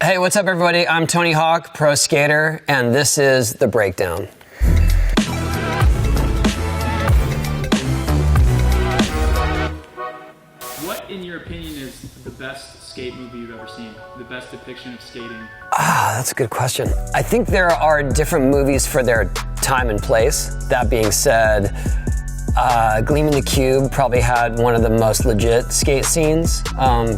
Hey, what's up, everybody? I'm Tony Hawk, pro skater, and this is The Breakdown. What, in your opinion, is the best skate movie you've ever seen? The best depiction of skating? That's a good question. I think there are different movies for their time and place. That being said, Gleaming the Cube probably had one of the most legit skate scenes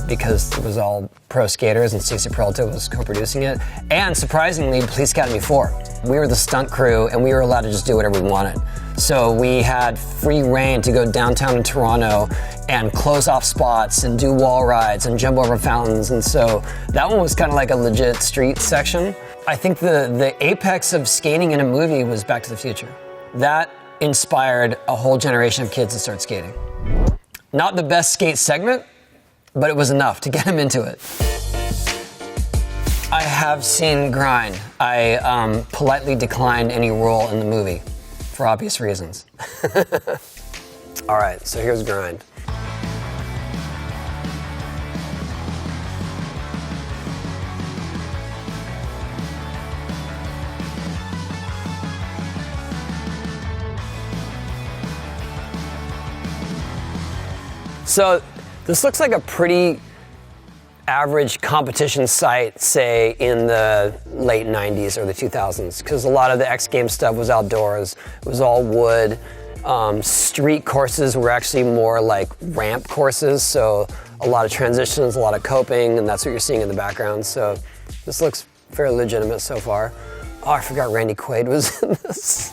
because it was all pro skaters and Stacey Peralta was co-producing it. And surprisingly, Police Academy 4. We were the stunt crew and we were allowed to just do whatever we wanted. So we had free reign to go downtown in Toronto and close off spots and do wall rides and jump over fountains. And so that one was kind of like a legit street section. I think the apex of skating in a movie was Back to the Future. That inspired a whole generation of kids to start skating. Not the best skate segment, but it was enough to get them into it. I have seen Grind. I politely declined any role in the movie for obvious reasons. All right, so here's Grind. So this looks like a pretty average competition site, say in the late 90s or the 2000s, because a lot of the X Games stuff was outdoors. It was all wood. Street courses were actually more like ramp courses, so a lot of transitions, a lot of coping, and that's what you're seeing in the background. So this looks fairly legitimate so far. Oh, I forgot Randy Quaid was in this.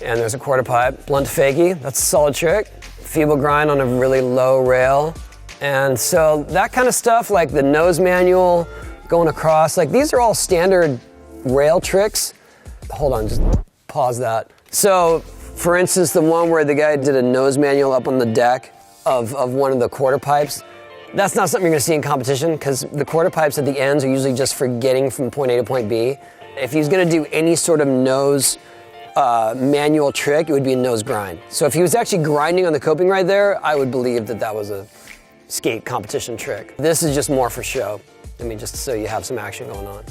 And there's a quarter pipe. Blunt fakie, that's a solid trick. Feeble grind on a really low rail. And so that kind of stuff, like the nose manual, going across, like these are all standard rail tricks. Hold on, just pause that. So, for instance, the one where the guy did a nose manual up on the deck of one of the quarter pipes, that's not something you're gonna see in competition because the quarter pipes at the ends are usually just for getting from point A to point B. If he's gonna do any sort of nose manual trick, it would be a nose grind. So if he was actually grinding on the coping right there, I would believe that that was a skate competition trick. This is just more for show. I mean, just so you have some action going on.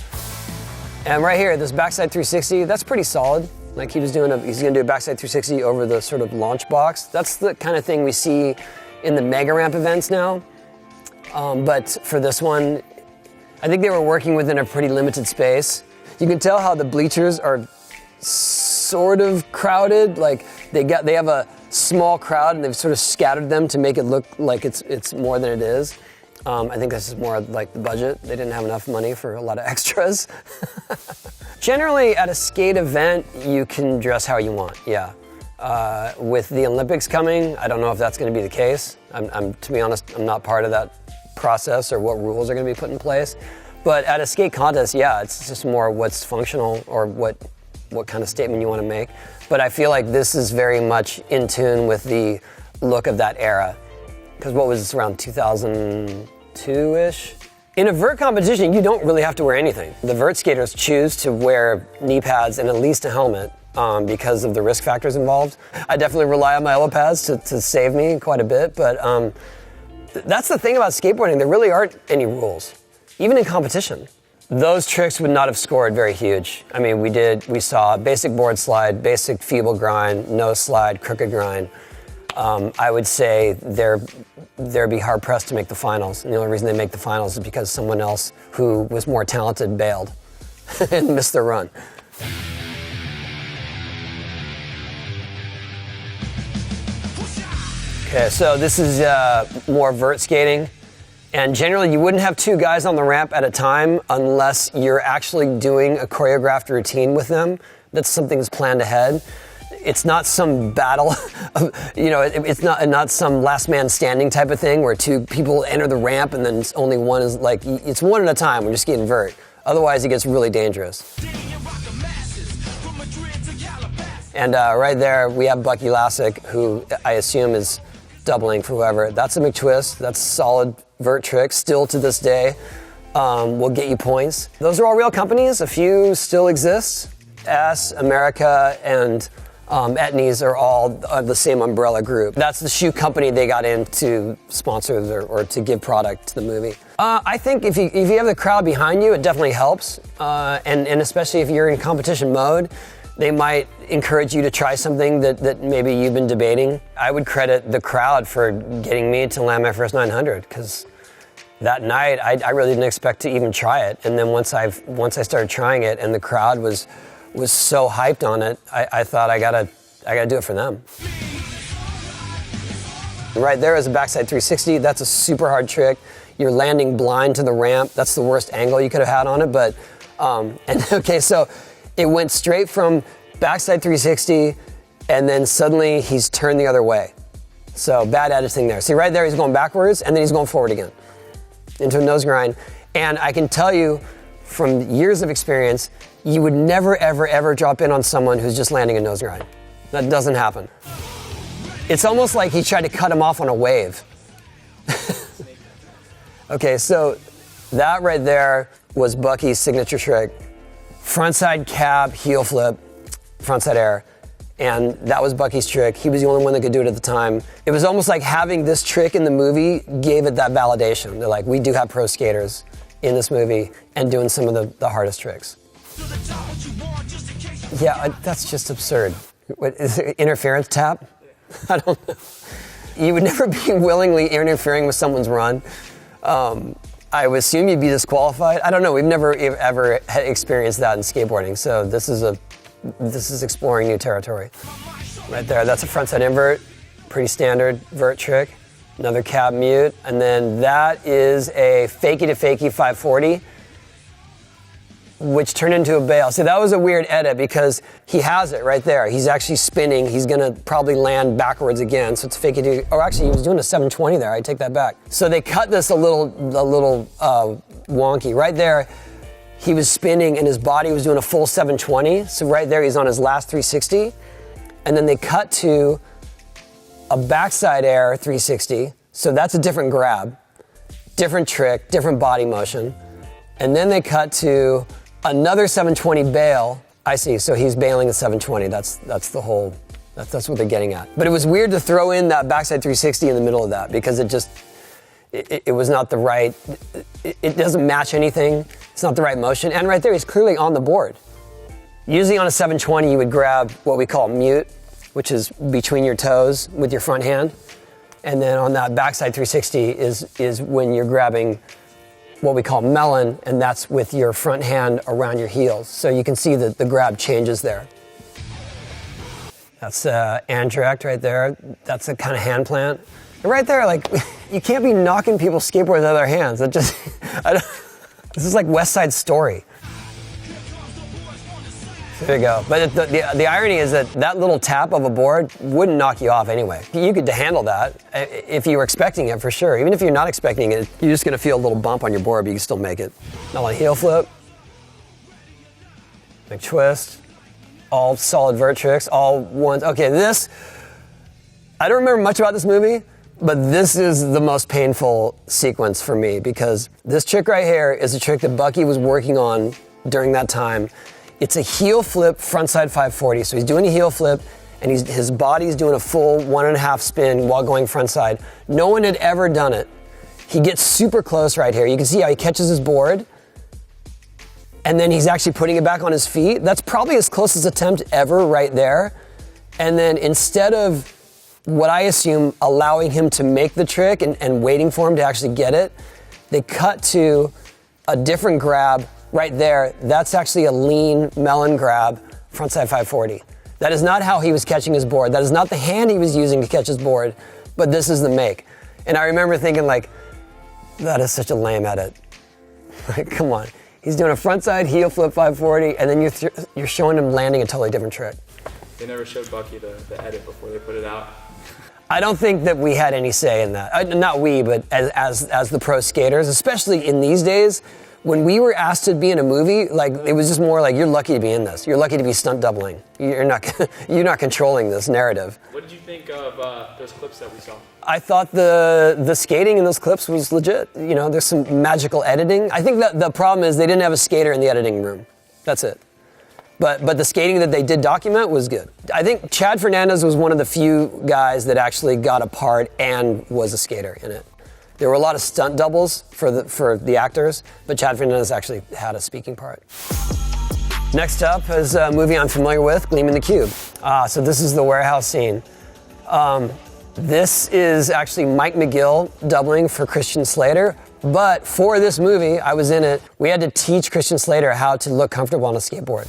And right here, this backside 360, that's pretty solid. Like he's gonna do a backside 360 over the sort of launch box. That's the kind of thing we see in the mega ramp events now. But for this one, I think they were working within a pretty limited space. You can tell how the bleachers are sort of crowded. Like they have a small crowd and they've sort of scattered them to make it look like it's more than it is. I think this is more like the budget. They didn't have enough money for a lot of extras. Generally at a skate event, you can dress how you want, yeah. With the Olympics coming, I don't know if that's gonna be the case. To be honest, I'm not part of that process or what rules are gonna be put in place. But at a skate contest, yeah, it's just more what's functional or what kind of statement you want to make. But I feel like this is very much in tune with the look of that era. Because what was this, around 2002-ish? In a vert competition, you don't really have to wear anything. The vert skaters choose to wear knee pads and at least a helmet because of the risk factors involved. I definitely rely on my elbow pads to save me quite a bit, but that's the thing about skateboarding. There really aren't any rules, even in competition. Those tricks would not have scored very huge. I mean, we saw basic board slide, basic feeble grind, no slide, crooked grind. I would say they'd be hard pressed to make the finals. And the only reason they make the finals is because someone else who was more talented bailed and missed their run. Okay, so this is more vert skating. And generally, you wouldn't have two guys on the ramp at a time unless you're actually doing a choreographed routine with them. That's something that's planned ahead. It's not some battle, it's not some last man standing type of thing where two people enter the ramp and then only one is like, it's one at a time. We're just getting vert. Otherwise, it gets really dangerous. And right there, we have Bucky Lassick, who I assume is doubling for whoever. That's a McTwist. That's solid vert trick, still to this day, will get you points. Those are all real companies. A few still exist. America, and Etnies are all the same umbrella group. That's the shoe company they got in to sponsor or to give product to the movie. I think if you have the crowd behind you, it definitely helps. And especially if you're in competition mode, they might encourage you to try something that maybe you've been debating. I would credit the crowd for getting me to land my first 900, because that night I really didn't expect to even try it. And then once I started trying it and the crowd was so hyped on it, I thought I gotta do it for them. Right there is a backside 360. That's a super hard trick. You're landing blind to the ramp. That's the worst angle you could have had on it. But okay, so it went straight from backside 360, and then suddenly he's turned the other way. So bad editing there. See, right there he's going backwards, and then he's going forward again into a nose grind. And I can tell you from years of experience, you would never, ever, ever drop in on someone who's just landing a nose grind. That doesn't happen. It's almost like he tried to cut him off on a wave. Okay, so that right there was Bucky's signature trick. Frontside cab, heel flip, frontside air. And that was Bucky's trick. He was the only one that could do it at the time. It was almost like having this trick in the movie gave it that validation. They're like, we do have pro skaters in this movie and doing some of the hardest tricks. Yeah, that's just absurd. What, is it interference tap? I don't know. You would never be willingly interfering with someone's run. I would assume you'd be disqualified. I don't know. We've never ever experienced that in skateboarding. So this is exploring new territory. Right there, that's a frontside invert. Pretty standard vert trick. Another cab mute. And then that is a fakie to fakie 540, which turned into a bail. See, that was a weird edit because he has it right there. He's actually spinning. He's gonna probably land backwards again. So it's fakie to, or actually he was doing a 720 there. I take that back. So they cut this a little wonky. Right there, he was spinning and his body was doing a full 720. So right there, he's on his last 360. And then they cut to a backside air 360. So that's a different grab, different trick, different body motion. And then they cut to another 720 bail. I see, so he's bailing a 720. That's what they're getting at. But it was weird to throw in that backside 360 in the middle of that because it was not the right, it doesn't match anything. It's not the right motion. And right there, he's clearly on the board. Usually on a 720, you would grab what we call mute, which is between your toes with your front hand. And then on that backside 360 is when you're grabbing what we call melon, and that's with your front hand around your heels. So you can see that the grab changes there. That's Andrecht right there. That's a kind of hand plant. And right there, like, you can't be knocking people's skateboards out of their hands. This is like West Side Story. There you go. But the irony is that little tap of a board wouldn't knock you off anyway. You could handle that if you were expecting it for sure. Even if you're not expecting it, you're just gonna feel a little bump on your board, but you can still make it. Now like heel flip, big twist, all solid vert tricks, all ones. Okay, I don't remember much about this movie, but this is the most painful sequence for me because this trick right here is a trick that Bucky was working on during that time. It's a heel flip frontside 540. So he's doing a heel flip and his body's doing a full 1.5 spin while going frontside. No one had ever done it. He gets super close right here. You can see how he catches his board and then he's actually putting it back on his feet. That's probably his closest attempt ever right there. And then instead of what I assume allowing him to make the trick and waiting for him to actually get it, they cut to a different grab right there. That's actually a lean melon grab, frontside 540. That is not how he was catching his board. That is not the hand he was using to catch his board, but this is the make. And I remember thinking like, that is such a lame edit. Like, come on. He's doing a frontside heel flip 540 and then you're showing him landing a totally different trick. They never showed Bucky the edit before they put it out. I don't think that we had any say in that. Not we, but as the pro skaters, especially in these days, when we were asked to be in a movie, like it was just more like, you're lucky to be in this. You're lucky to be stunt doubling. You're not controlling this narrative. What did you think of those clips that we saw? I thought the skating in those clips was legit. You know, there's some magical editing. I think that the problem is they didn't have a skater in the editing room. That's it. But the skating that they did document was good. I think Chad Fernandez was one of the few guys that actually got a part and was a skater in it. There were a lot of stunt doubles for the actors, but Chad Fernandez actually had a speaking part. Next up is a movie I'm familiar with, Gleam in the Cube. So this is the warehouse scene. This is actually Mike McGill doubling for Christian Slater. But for this movie, I was in it, we had to teach Christian Slater how to look comfortable on a skateboard.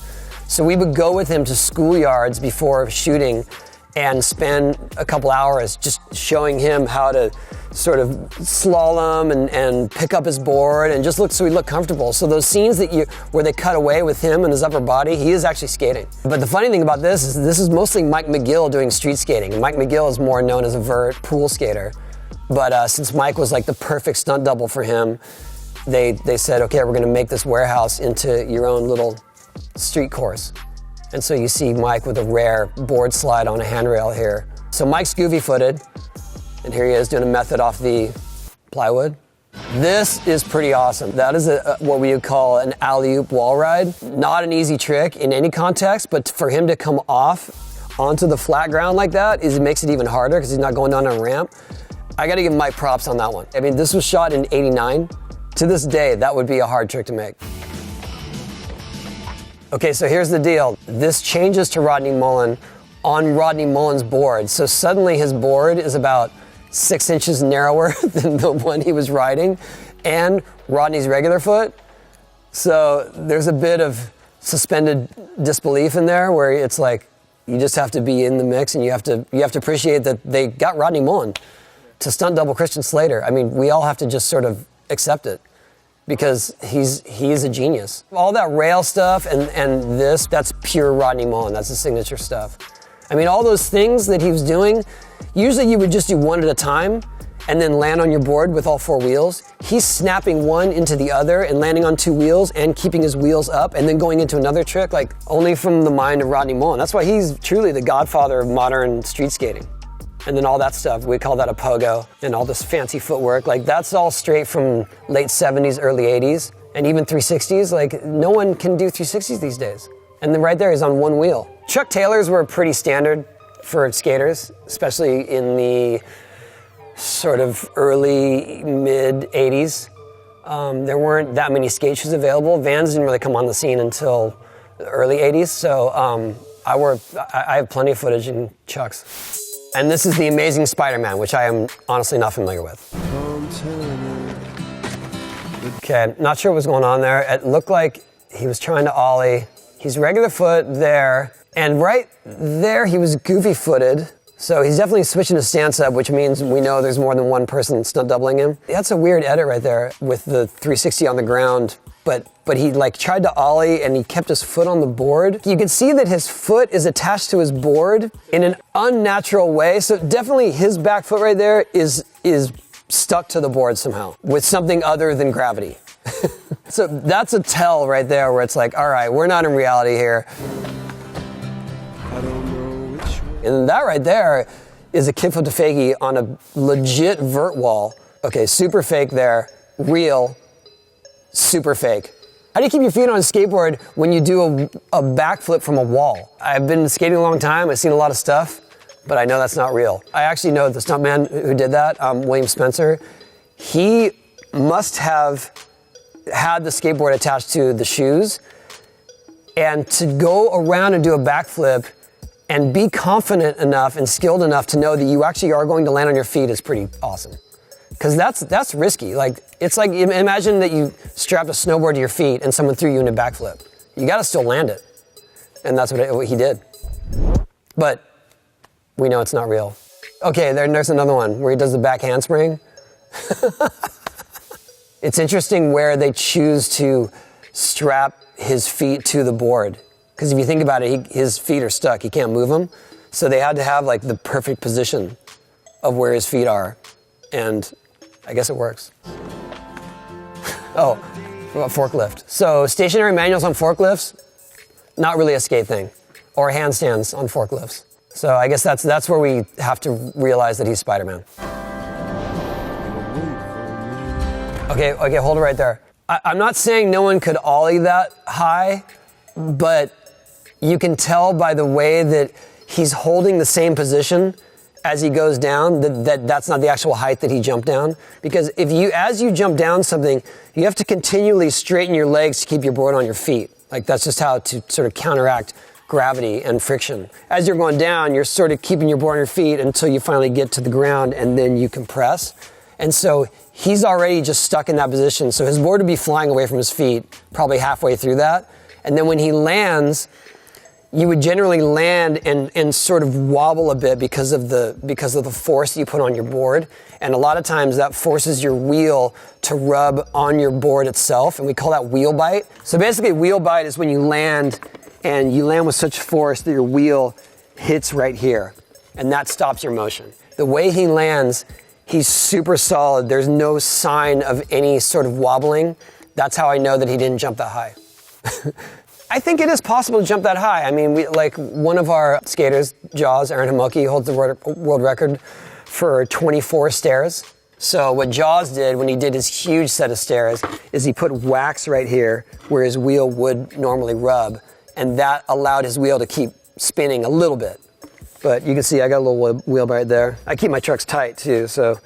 So we would go with him to schoolyards before shooting and spend a couple hours just showing him how to sort of slalom and pick up his board and just look so he looked comfortable. So those scenes where they cut away with him and his upper body, he is actually skating. But the funny thing about this is mostly Mike McGill doing street skating. And Mike McGill is more known as a vert pool skater. But since Mike was like the perfect stunt double for him, they said, okay, we're gonna make this warehouse into your own little street course. And so you see Mike with a rare board slide on a handrail here. So Mike's goofy-footed, and here he is doing a method off the plywood. This is pretty awesome. That is what we would call an alley-oop wall ride. Not an easy trick in any context, but for him to come off onto the flat ground like that, it makes it even harder because he's not going down a ramp. I gotta give Mike props on that one. I mean, this was shot in '89. To this day, that would be a hard trick to make. Okay, so here's the deal. This changes to Rodney Mullen on Rodney Mullen's board. So suddenly his board is about 6 inches narrower than the one he was riding, and Rodney's regular foot. So there's a bit of suspended disbelief in there where it's like, you just have to be in the mix and you have to appreciate that they got Rodney Mullen to stunt double Christian Slater. I mean, we all have to just sort of accept it, because he's a genius. All that rail stuff and that's pure Rodney Mullen. That's his signature stuff. I mean, all those things that he was doing, usually you would just do one at a time and then land on your board with all 4 wheels. He's snapping one into the other and landing on 2 wheels and keeping his wheels up and then going into another trick, like only from the mind of Rodney Mullen. That's why he's truly the godfather of modern street skating. And then all that stuff, we call that a pogo, and all this fancy footwork, like that's all straight from late 70s, early 80s, and even 360s. Like no one can do 360s these days. And then right there, he's on 1 wheel. Chuck Taylors were pretty standard for skaters, especially in the sort of early, mid 80s. There weren't that many skate shoes available. Vans didn't really come on the scene until the early 80s, so I have plenty of footage in Chucks. And this is the Amazing Spider-Man, which I am honestly not familiar with. Okay, not sure what was going on there. It looked like he was trying to ollie. He's regular foot there, and right there he was goofy-footed. So he's definitely switching his stance up, which means we know there's more than one person stunt doubling him. That's a weird edit right there with the 360 on the ground. But he like tried to ollie and he kept his foot on the board. You can see that his foot is attached to his board in an unnatural way. So definitely his back foot right there is stuck to the board somehow with something other than gravity. So that's a tell right there where it's like, all right, we're not in reality here. And that right there is a kickflip to fakie on a legit vert wall. Okay, super fake there, real, super fake. How do you keep your feet on a skateboard when you do a backflip from a wall? I've been skating a long time, I've seen a lot of stuff, but I know that's not real. I actually know the stuntman who did that, William Spencer. He must have had the skateboard attached to the shoes, and to go around and do a backflip and be confident enough and skilled enough to know that you actually are going to land on your feet is pretty awesome. Because that's risky. Like, it's like, imagine that you strapped a snowboard to your feet and someone threw you in a backflip. You gotta still land it. And that's what he did. But we know it's not real. Okay, there's another one where he does the back handspring. It's interesting where they choose to strap his feet to the board. Because if you think about it, his feet are stuck, he can't move them. So they had to have like the perfect position of where his feet are. And I guess it works. Oh, what about forklift? So stationary manuals on forklifts, not really a skate thing. Or handstands on forklifts. So I guess that's where we have to realize that he's Spider-Man. Okay, hold it right there. I'm not saying no one could ollie that high, but you can tell by the way that he's holding the same position as he goes down, that's not the actual height that he jumped down. Because as you jump down something, you have to continually straighten your legs to keep your board on your feet. Like that's just how to sort of counteract gravity and friction. As you're going down, you're sort of keeping your board on your feet until you finally get to the ground and then you compress. And so he's already just stuck in that position. So his board would be flying away from his feet probably halfway through that. And then when he lands, you would generally land and sort of wobble a bit because of the force you put on your board. And a lot of times that forces your wheel to rub on your board itself, and we call that wheel bite. So basically wheel bite is when you land and you land with such force that your wheel hits right here, and that stops your motion. The way he lands, he's super solid. There's no sign of any sort of wobbling. That's how I know that he didn't jump that high. I think it is possible to jump that high. I mean, one of our skaters, Jaws, Aaron Hamoki, holds the world record for 24 stairs. So what Jaws did when he did his huge set of stairs is he put wax right here where his wheel would normally rub, and that allowed his wheel to keep spinning a little bit. But you can see I got a little wheel bite there. I keep my trucks tight too, so.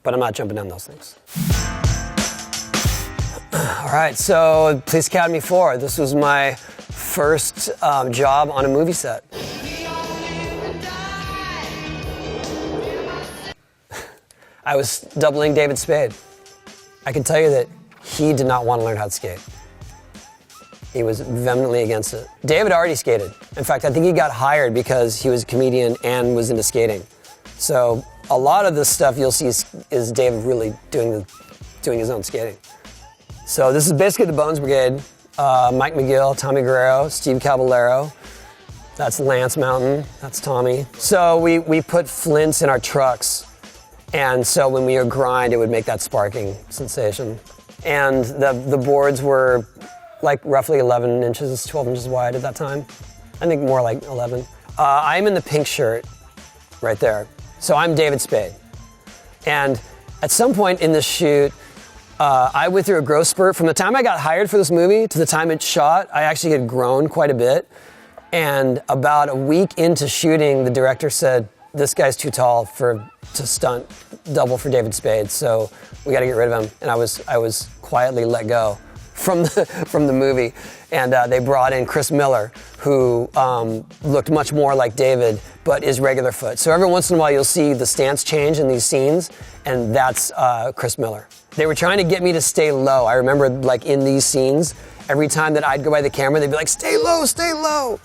But I'm not jumping down those things. All right, so Police Academy 4. This was my first job on a movie set. I was doubling David Spade. I can tell you that he did not want to learn how to skate. He was vehemently against it. David already skated. In fact, I think he got hired because he was a comedian and was into skating. So a lot of this stuff you'll see is David really doing his own skating. So this is basically the Bones Brigade. Mike McGill, Tommy Guerrero, Steve Caballero. That's Lance Mountain, that's Tommy. So we put flints in our trucks. And so when we would grind, it would make that sparking sensation. And the boards were like roughly 11 inches, 12 inches wide at that time. I think more like 11. I'm in the pink shirt right there. So I'm David Spade. And at some point in this shoot, I went through a growth spurt. From the time I got hired for this movie to the time it shot, I actually had grown quite a bit. And about a week into shooting, the director said, this guy's too tall to stunt double for David Spade, so we got to get rid of him. And I was quietly let go from the movie. And they brought in Chris Miller, who looked much more like David, but is regular foot. So every once in a while you'll see the stance change in these scenes, and that's Chris Miller. They were trying to get me to stay low. I remember like in these scenes, every time that I'd go by the camera, they'd be like, stay low, stay low.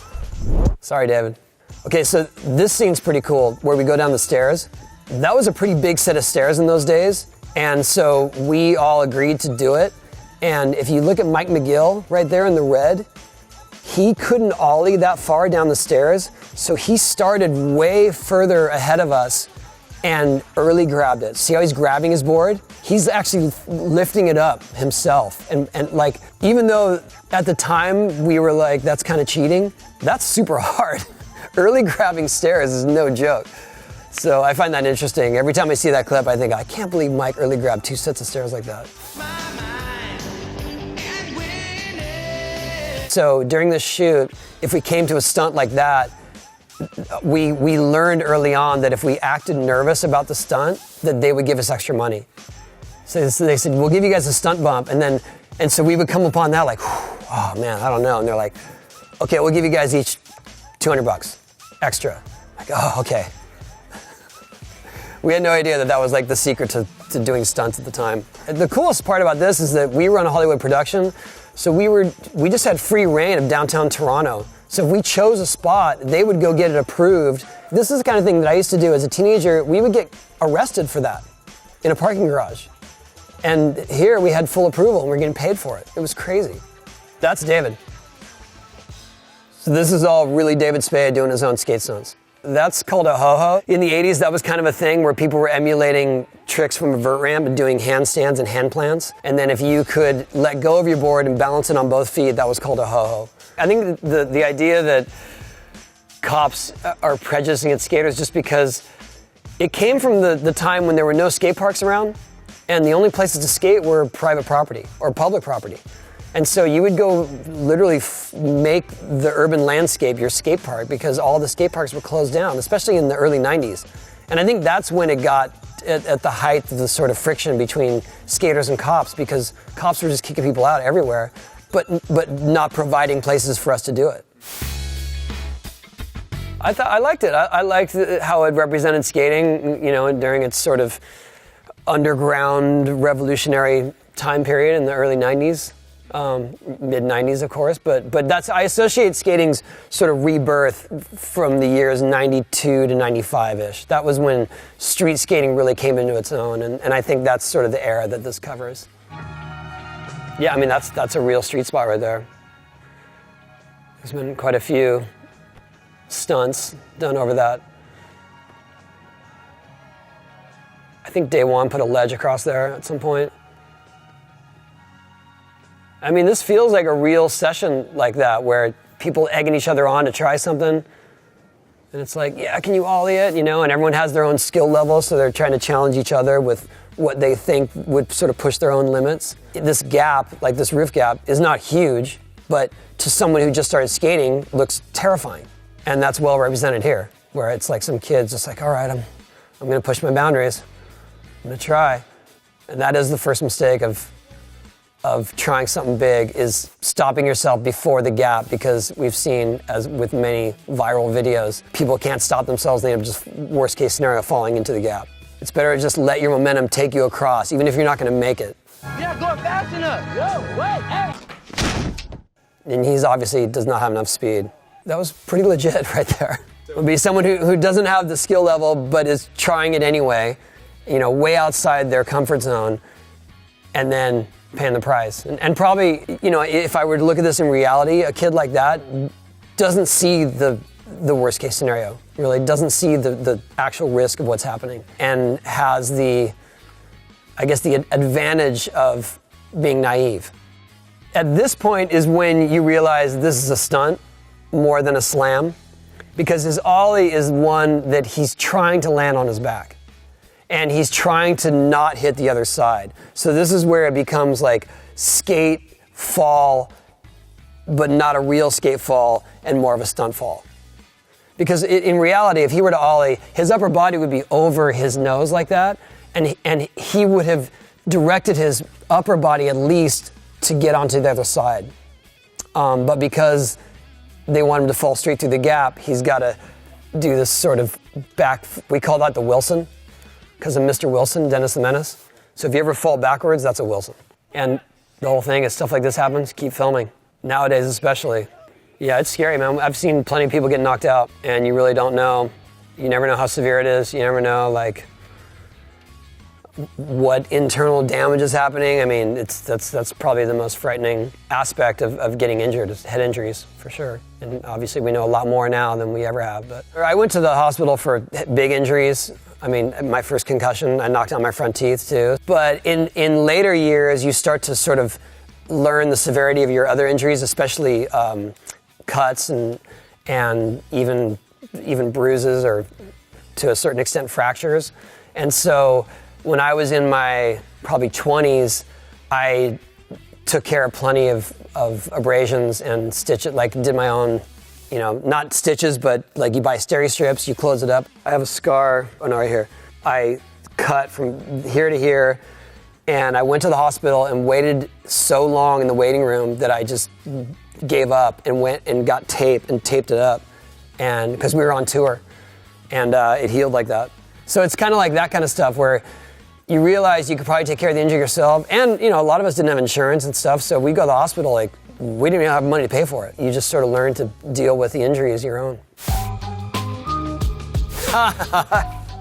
Sorry, David. Okay, so this scene's pretty cool, where we go down the stairs. That was a pretty big set of stairs in those days, and so we all agreed to do it. And if you look at Mike McGill right there in the red, he couldn't ollie that far down the stairs, so he started way further ahead of us and early grabbed it. See how he's grabbing his board? He's actually lifting it up himself. And like, even though at the time we were like, that's kind of cheating, that's super hard. Early grabbing stairs is no joke. So I find that interesting. Every time I see that clip, I think, I can't believe Mike early grabbed 2 sets of stairs like that. So during this shoot, if we came to a stunt like that, we learned early on that if we acted nervous about the stunt, that they would give us extra money. So they said, we'll give you guys a stunt bump. And so we would come upon that like, oh man, I don't know. And they're like, okay, we'll give you guys each $200 extra. Like, oh, okay. We had no idea that was like the secret to doing stunts at the time. The coolest part about this is that we were on a Hollywood production, so we just had free reign of downtown Toronto. So if we chose a spot, they would go get it approved. This is the kind of thing that I used to do as a teenager. We would get arrested for that in a parking garage. And here we had full approval and we're getting paid for it. It was crazy. That's David. So this is all really David Spade doing his own skate stunts. That's called a ho-ho. In the 80s, that was kind of a thing where people were emulating tricks from a vert ramp and doing handstands and hand plants. And then if you could let go of your board and balance it on both feet, that was called a ho-ho. I think the idea that cops are prejudicing at skaters just because it came from the time when there were no skate parks around and the only places to skate were private property or public property. And so you would go literally make the urban landscape your skate park because all the skate parks were closed down, especially in the early 90s. And I think that's when it got at the height of the sort of friction between skaters and cops, because cops were just kicking people out everywhere, but not providing places for us to do it. I liked it. I liked how it represented skating, you know, during its sort of underground revolutionary time period in the early 90s. Mid 90s, of course, but I associate skating's sort of rebirth from the years 92 to 95-ish. That was when street skating really came into its own, and I think that's sort of the era that this covers. Yeah, I mean, that's a real street spot right there. There's been quite a few stunts done over that. I think Day One put a ledge across there at some point. I mean, this feels like a real session like that, where people egging each other on to try something. And it's like, yeah, can you ollie it? You know, and everyone has their own skill level, so they're trying to challenge each other with what they think would sort of push their own limits. This gap, like this roof gap, is not huge, but to someone who just started skating, looks terrifying. And that's well represented here, where it's like some kid's just like, all right, I'm gonna push my boundaries. I'm gonna try. And that is the first mistake of trying something big, is stopping yourself before the gap, because we've seen, as with many viral videos, people can't stop themselves. They end up just, worst case scenario, falling into the gap. It's better to just let your momentum take you across, even if you're not gonna make it. You're not going fast enough. Yo, wait, hey. And he's obviously does not have enough speed. That was pretty legit right there. It would be someone who doesn't have the skill level, but is trying it anyway, you know, way outside their comfort zone, and then paying the price. And probably, you know, if I were to look at this in reality, a kid like that doesn't see the worst case scenario, really doesn't see the actual risk of what's happening, and has the advantage of being naive. At this point is when you realize this is a stunt more than a slam, because his ollie is one that he's trying to land on his back. And he's trying to not hit the other side. So this is where it becomes like skate, fall, but not a real skate fall, and more of a stunt fall. Because in reality, if he were to ollie, his upper body would be over his nose like that, and he would have directed his upper body at least to get onto the other side. But because they want him to fall straight through the gap, he's got to do this sort of back, we call that the Wilson, because of Mr. Wilson, Dennis the Menace. So if you ever fall backwards, that's a Wilson. And the whole thing is, stuff like this happens, keep filming. Nowadays especially. Yeah, it's scary, man. I've seen plenty of people get knocked out, and you really don't know. You never know how severe it is. You never know, like, what internal damage is happening. I mean, that's probably the most frightening aspect of getting injured, is head injuries, for sure. And obviously we know a lot more now than we ever have. But I went to the hospital for big injuries. I mean, my first concussion, I knocked out my front teeth too. But in later years, you start to sort of learn the severity of your other injuries, especially cuts and even bruises, or to a certain extent fractures. And so when I was in my probably 20s, I took care of plenty of abrasions and stitches, like did my own, you know, not stitches, but like you buy steri strips, you close it up. I have a scar, oh no, right here. I cut from here to here, and I went to the hospital and waited so long in the waiting room that I just gave up and went and got tape and taped it up, and because we were on tour, and it healed like that. So it's kind of like that kind of stuff where you realize you could probably take care of the injury yourself, and you know, a lot of us didn't have insurance and stuff, so we go to the hospital, like, we didn't even have money to pay for it. You just sort of learn to deal with the injury as your own.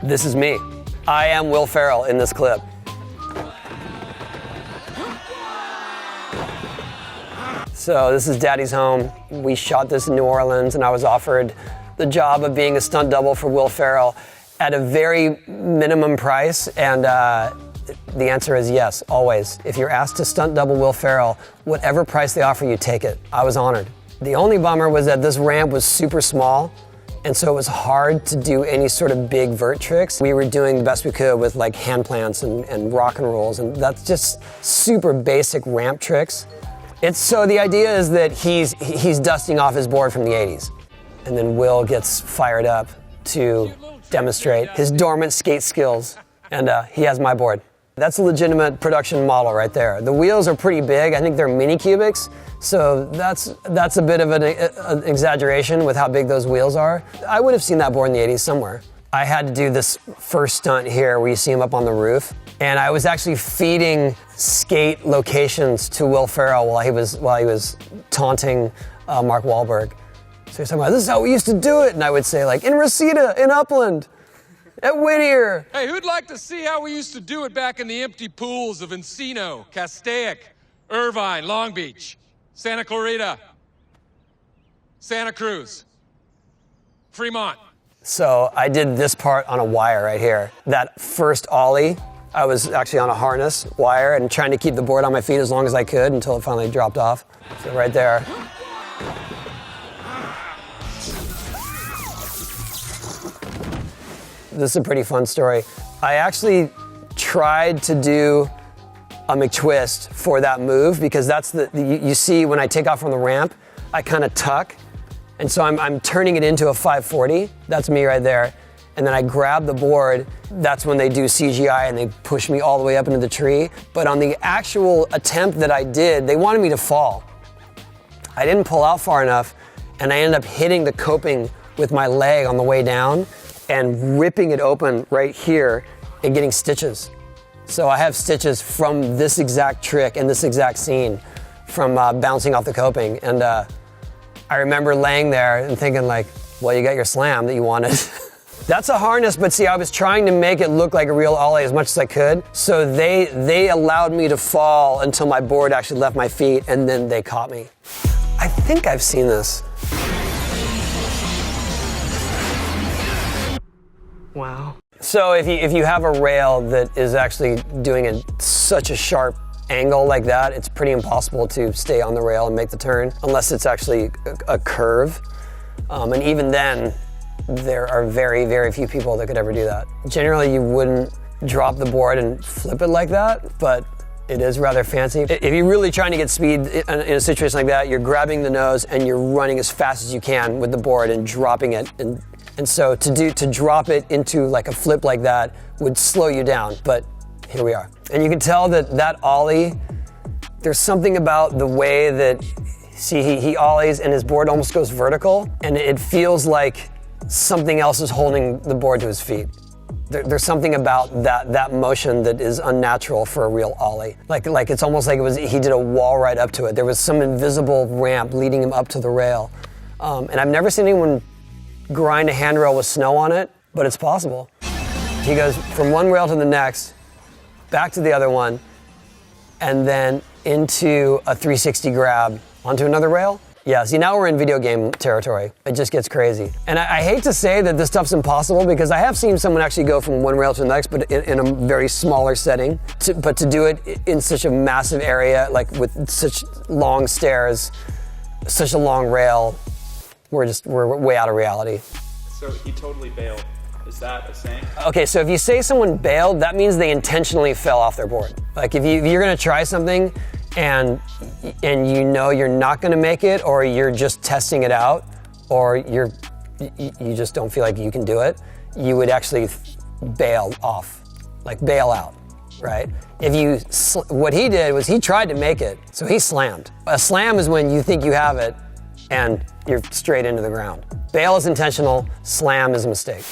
This is me. I am Will Ferrell in this clip. So this is Daddy's Home. We shot this in New Orleans, and I was offered the job of being a stunt double for Will Ferrell at a very minimum price, and the answer is yes, always. If you're asked to stunt double Will Ferrell, whatever price they offer you, take it. I was honored. The only bummer was that this ramp was super small, and so it was hard to do any sort of big vert tricks. We were doing the best we could with like hand plants and rock and rolls, and that's just super basic ramp tricks. So the idea is that he's dusting off his board from the 80s. And then Will gets fired up to demonstrate his dormant skate skills. And he has my board. That's a legitimate production model right there. The wheels are pretty big. I think they're mini cubics. So that's a bit of an exaggeration with how big those wheels are. I would have seen that board in the 80s somewhere. I had to do this first stunt here where you see him up on the roof. And I was actually feeding skate locations to Will Ferrell while he was taunting Mark Wahlberg. So he's talking about, this is how we used to do it. And I would say, like, in Reseda, in Upland, at Whittier. Hey, who'd like to see how we used to do it back in the empty pools of Encino, Castaic, Irvine, Long Beach, Santa Clarita, Santa Cruz, Fremont? So I did this part on a wire right here. That first ollie, I was actually on a harness wire and trying to keep the board on my feet as long as I could until it finally dropped off. So right there. This is a pretty fun story. I actually tried to do a McTwist for that move because that's you see when I take off from the ramp, I kind of tuck. And so I'm turning it into a 540. That's me right there. And then I grab the board. That's when they do CGI and they push me all the way up into the tree. But on the actual attempt that I did, they wanted me to fall. I didn't pull out far enough and I ended up hitting the coping with my leg on the way down and ripping it open right here and getting stitches. So I have stitches from this exact trick and this exact scene from bouncing off the coping. And I remember laying there and thinking like, well, you got your slam that you wanted. That's a harness, but see, I was trying to make it look like a real ollie as much as I could. So they allowed me to fall until my board actually left my feet and then they caught me. I think I've seen this. Wow. So if you have a rail that is actually doing such a sharp angle like that, it's pretty impossible to stay on the rail and make the turn unless it's actually a curve. And even then, there are very, very few people that could ever do that. Generally, you wouldn't drop the board and flip it like that, but it is rather fancy. If you're really trying to get speed in a situation like that, you're grabbing the nose and you're running as fast as you can with the board and dropping it. And so to drop it into like a flip like that would slow you down, but here we are. And you can tell that ollie, there's something about the way that, see, he ollies and his board almost goes vertical, and it feels like something else is holding the board to his feet. There's something about that motion that is unnatural for a real ollie. Like it's almost like he did a wall right up to it. There was some invisible ramp leading him up to the rail. And I've never seen anyone grind a handrail with snow on it, but it's possible. He goes from one rail to the next, back to the other one, and then into a 360 grab onto another rail. Yeah, see, now we're in video game territory. It just gets crazy. And I hate to say that this stuff's impossible because I have seen someone actually go from one rail to the next, but in a very smaller setting. But to do it in such a massive area, like with such long stairs, such a long rail, we're way out of reality. So he totally bailed. Is that a saying? Okay, so if you say someone bailed, that means they intentionally fell off their board. Like if you're gonna try something and you know you're not gonna make it, or you're just testing it out, or you just don't feel like you can do it, you would actually bail off, like bail out, right? What he did was he tried to make it, so he slammed. A slam is when you think you have it and you're straight into the ground. Bail is intentional, slam is a mistake.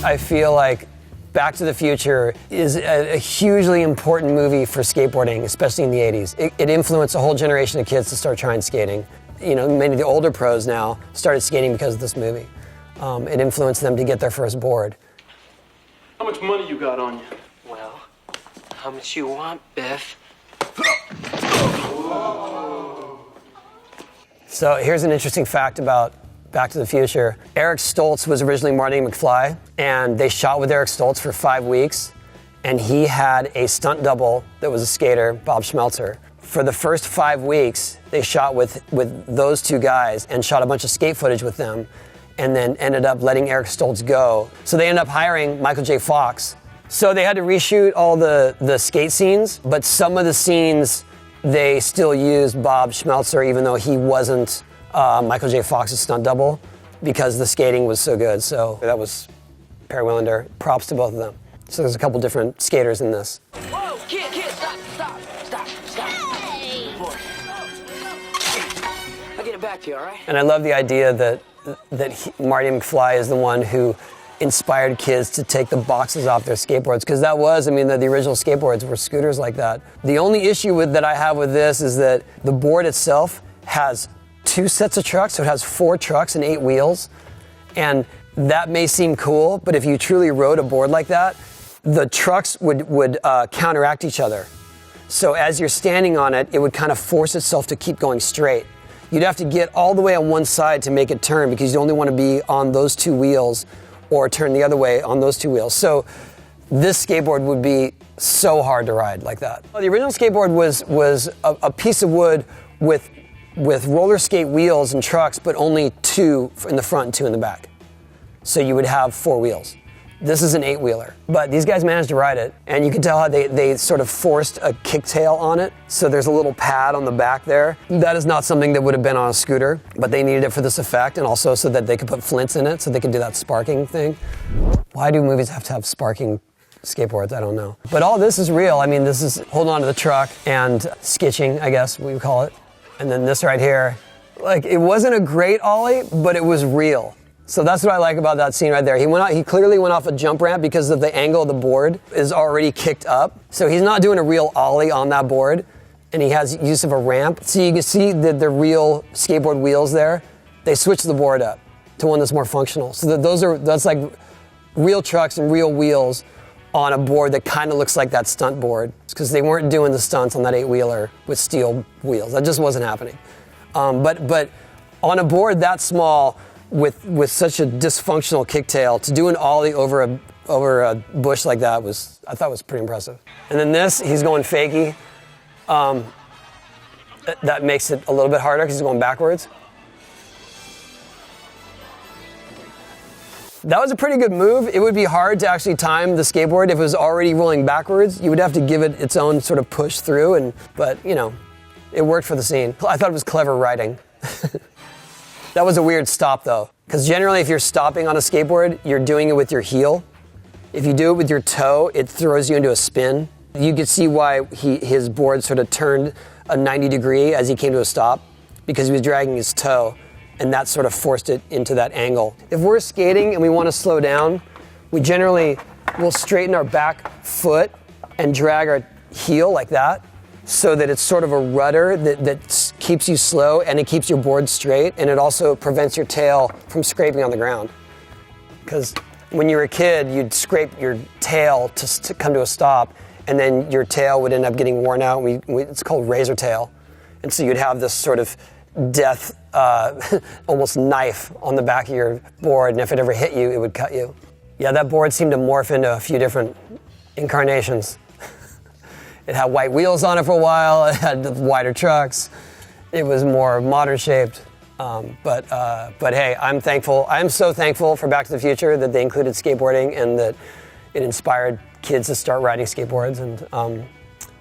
I feel like Back to the Future is a hugely important movie for skateboarding, especially in the 80s. It influenced a whole generation of kids to start trying skating. You know, many of the older pros now started skating because of this movie. It influenced them to get their first board. How much money you got on you? Well, how much you want, Biff? So here's an interesting fact about Back to the Future. Eric Stoltz was originally Marty McFly, and they shot with Eric Stoltz for 5 weeks, and he had a stunt double that was a skater, Bob Schmelzer. For the first 5 weeks, they shot with those two guys and shot a bunch of skate footage with them, and then ended up letting Eric Stoltz go. So they ended up hiring Michael J. Fox. So they had to reshoot all the skate scenes, but some of the scenes they still used Bob Schmelzer, even though he wasn't Michael J. Fox's stunt double, because the skating was so good. So that was Perry Willander. Props to both of them. So there's a couple different skaters in this. Whoa, kid, stop. Hey. Boy. I'll get it back to you, all right? And I love the idea that Marty McFly is the one who inspired kids to take the boxes off their skateboards, because that was, I mean, the original skateboards were scooters like that. The only issue that I have with this is that the board itself has 2 sets of trucks, so it has 4 trucks and 8 wheels, and that may seem cool, but if you truly rode a board like that, the trucks would counteract each other. So as you're standing on it, it would kind of force itself to keep going straight. You'd have to get all the way on one side to make it turn, because you only want to be on those 2 wheels or turn the other way on those 2 wheels. So this skateboard would be so hard to ride like that. The original skateboard was a piece of wood with roller skate wheels and trucks, but only 2 in the front and 2 in the back. So you would have 4 wheels. This is an 8-wheeler, but these guys managed to ride it, and you can tell how they sort of forced a kicktail on it. So there's a little pad on the back there. That is not something that would have been on a scooter, but they needed it for this effect, and also so that they could put flints in it, so they could do that sparking thing. Why do movies have to have sparking skateboards? I don't know. But all this is real. I mean, this is holding on to the truck and skitching, I guess we would call it. And then this right here, like, it wasn't a great ollie, but it was real. So that's what I like about that scene right there. He clearly went off a jump ramp because of the angle of the board is already kicked up. So he's not doing a real ollie on that board, and he has use of a ramp. So you can see the real skateboard wheels there. They switched the board up to one that's more functional. So that's like real trucks and real wheels on a board that kind of looks like that stunt board, because they weren't doing the stunts on that 8-wheeler with steel wheels. That just wasn't happening. But on a board that small, with such a dysfunctional kicktail, to do an ollie over a bush like that I thought was pretty impressive. And then this, he's going fakie. That makes it a little bit harder because he's going backwards. That was a pretty good move. It would be hard to actually time the skateboard if it was already rolling backwards. You would have to give it its own sort of push through, but you know, it worked for the scene. I thought it was clever writing. That was a weird stop though, because generally if you're stopping on a skateboard, you're doing it with your heel. If you do it with your toe, it throws you into a spin. You could see why his board sort of turned a 90 degree as he came to a stop, because he was dragging his toe, and that sort of forced it into that angle. If we're skating and we want to slow down, we generally will straighten our back foot and drag our heel like that, so that it's sort of a rudder that keeps you slow, and it keeps your board straight, and it also prevents your tail from scraping on the ground. Because when you were a kid, you'd scrape your tail to come to a stop, and then your tail would end up getting worn out. It's called razor tail. And so you'd have this sort of death, almost knife on the back of your board, and if it ever hit you, it would cut you. Yeah, that board seemed to morph into a few different incarnations. It had white wheels on it for a while. It had the wider trucks. It was more modern shaped. But hey, I'm thankful. I'm so thankful for Back to the Future that they included skateboarding, and that it inspired kids to start riding skateboards.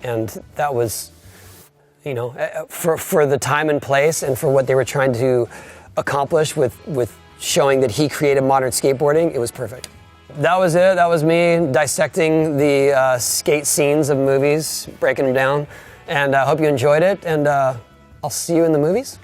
And that was, you know, for the time and place, and for what they were trying to accomplish with showing that he created modern skateboarding, it was perfect. That was it. That was me dissecting the skate scenes of movies, breaking them down. And I hope you enjoyed it, and I'll see you in the movies.